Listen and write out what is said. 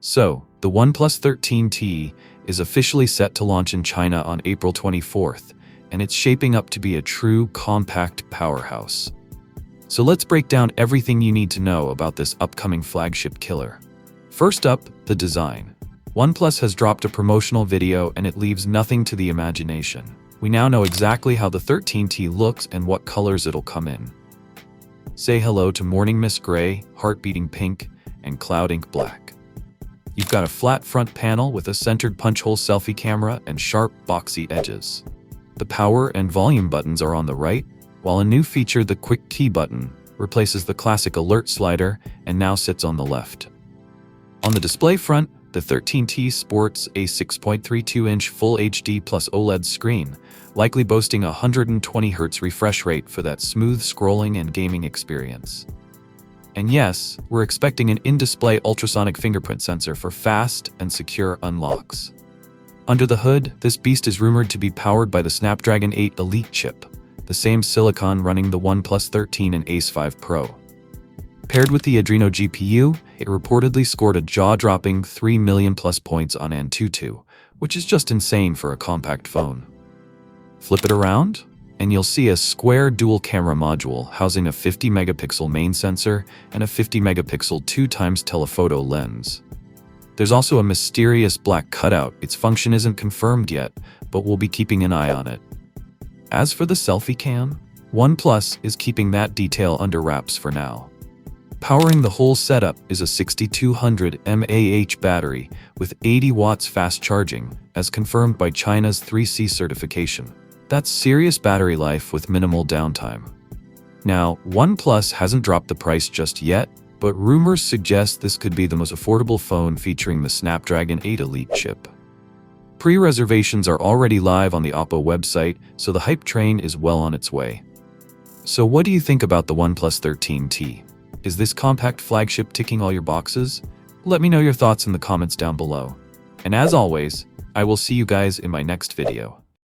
So, the OnePlus 13T is officially set to launch in China on April 24th, and it's shaping up to be a true compact powerhouse. So let's break down everything you need to know about this upcoming flagship killer. First up, the design. OnePlus has dropped a promotional video and it leaves nothing to the imagination. We now know exactly how the 13T looks and what colors it'll come in. Say hello to Morning Mist Gray, Heart-Beating Pink, and Cloud Ink Black. You've got a flat front panel with a centered punch-hole selfie camera and sharp, boxy edges. The power and volume buttons are on the right, while a new feature, the Quick Key button, replaces the classic alert slider and now sits on the left. On the display front, the 13T sports a 6.32-inch Full HD Plus OLED screen, likely boasting a 120Hz refresh rate for that smooth scrolling and gaming experience. And yes, we're expecting an in-display ultrasonic fingerprint sensor for fast and secure unlocks. Under the hood, this beast is rumored to be powered by the Snapdragon 8 Elite chip, the same silicon running the OnePlus 13 and Ace 5 Pro. Paired with the Adreno GPU, it reportedly scored a jaw-dropping 3 million plus points on Antutu, which is just insane for a compact phone. Flip it around, and you'll see a square dual-camera module housing a 50-megapixel main sensor and a 50-megapixel 2x telephoto lens. There's also a mysterious black cutout. Its function isn't confirmed yet, but we'll be keeping an eye on it. As for the selfie cam, OnePlus is keeping that detail under wraps for now. Powering the whole setup is a 6200 mAh battery with 80 watts fast charging, as confirmed by China's 3C certification. That's serious battery life with minimal downtime. Now, OnePlus hasn't dropped the price just yet, but rumors suggest this could be the most affordable phone featuring the Snapdragon 8 Elite chip. Pre-reservations are already live on the Oppo website, so the hype train is well on its way. So what do you think about the OnePlus 13T? Is this compact flagship ticking all your boxes? Let me know your thoughts in the comments down below. And as always, I will see you guys in my next video.